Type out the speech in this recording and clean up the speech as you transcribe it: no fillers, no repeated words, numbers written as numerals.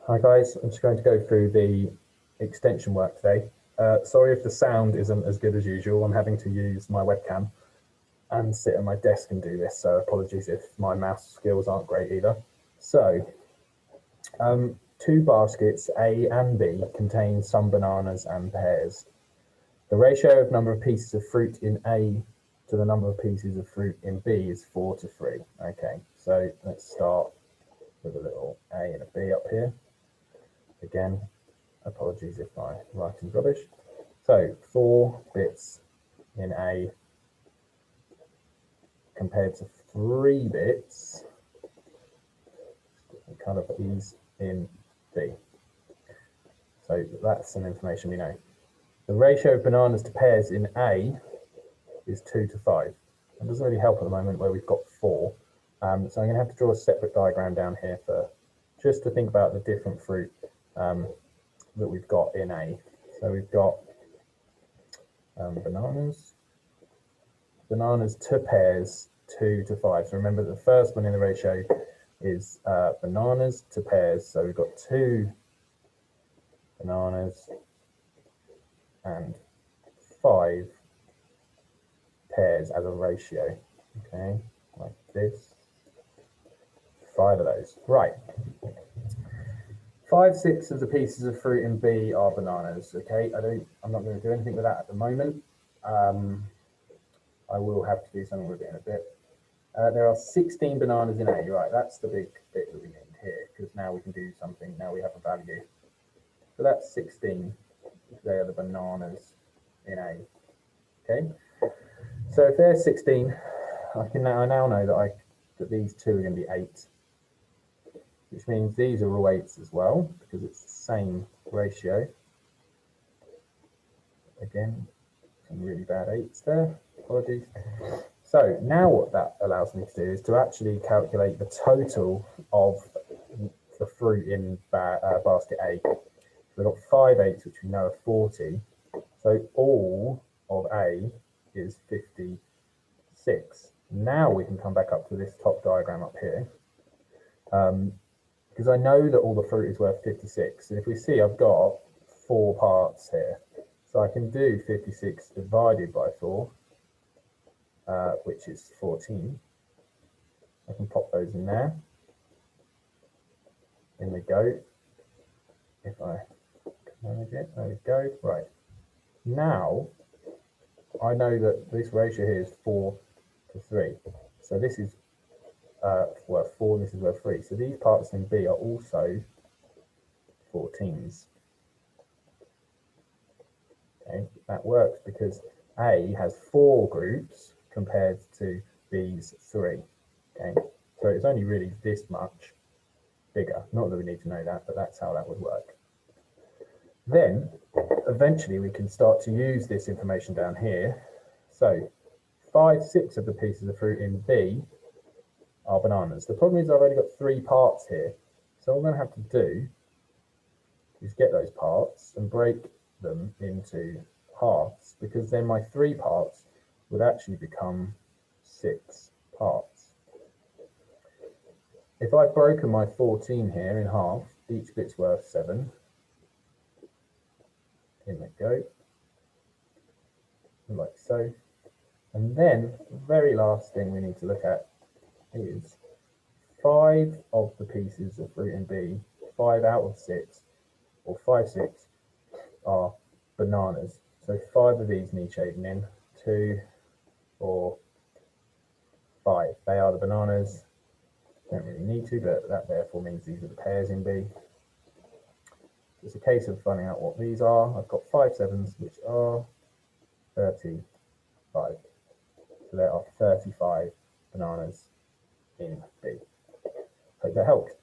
Hi guys, I'm just going to go through the extension work today. Sorry if the sound isn't as good as usual. I'm having to use my webcam and sit at my desk and do this, so apologies if my mouse skills aren't great either. So, two baskets, A and B, contain some bananas and pears. The ratio of number of pieces of fruit in A to the number of pieces of fruit in B is 4 to 3. Okay, so let's start with a little A and a B up here. Again, apologies if my writing's rubbish. So 4 bits in A compared to 3 bits, kind of these in B. So that's some information we know. The ratio of bananas to pears in A is 2 to 5. It doesn't really help at the moment where we've got 4. So I'm going to have to draw a separate diagram down here for just to think about the different fruit that we've got in A. So we've got bananas to pears 2 to 5. So remember the first one in the ratio is bananas to pears. So we've got 2 bananas and 5 pears as a ratio. Okay, like this. 5 of those. Right. 5/6 of the pieces of fruit in B are bananas. Okay, I'm not going to do anything with that at the moment. I will have to do something with it in a bit. There are 16 bananas in A. Right, that's the big bit that we need here, because now we can do something. Now we have a value. So that's 16. They are the bananas in A. Okay. So if there's 16, I now know that these two are going to be 8, which means these are all 8s as well, because it's the same ratio. Again, some really bad 8s there. Apologies. So now what that allows me to do is to actually calculate the total of the fruit in basket A. So we've got 5 8s, which we know are 40. So all of A is 56. Now we can come back up to this top diagram up here, because I know that all the fruit is worth 56. And if we see, I've got 4 parts here. So I can do 56 divided by 4, which is 14. I can pop those in there. In we go. If I manage it, there we go. Right. Now, I know that this ratio here is 4 to 3. So this is worth 4, and this is worth 3. So these parts in B are also 14s. Okay, that works because A has 4 groups compared to B's 3. Okay, so it's only really this much bigger. Not that we need to know that, but that's how that would work. Then, eventually, we can start to use this information down here. So, 5/6 of the pieces of fruit in B are bananas. The problem is I've only got 3 parts here. So, what I'm going to have to do is get those parts and break them into halves, because then my 3 parts would actually become 6 parts. If I've broken my 14 here in half, each bit's worth 7. In they go, like so. And then the very last thing we need to look at is 5 of the pieces of fruit in B, 5 out of 6, or 5/6, are bananas. So 5 of these need shading in. 2, 4, 5. They are the bananas. Don't really need to, but that therefore means these are the pears in B. It's a case of finding out what these are. I've got 5 7s, which are 35. So there are 35 bananas in B. Hope that helped.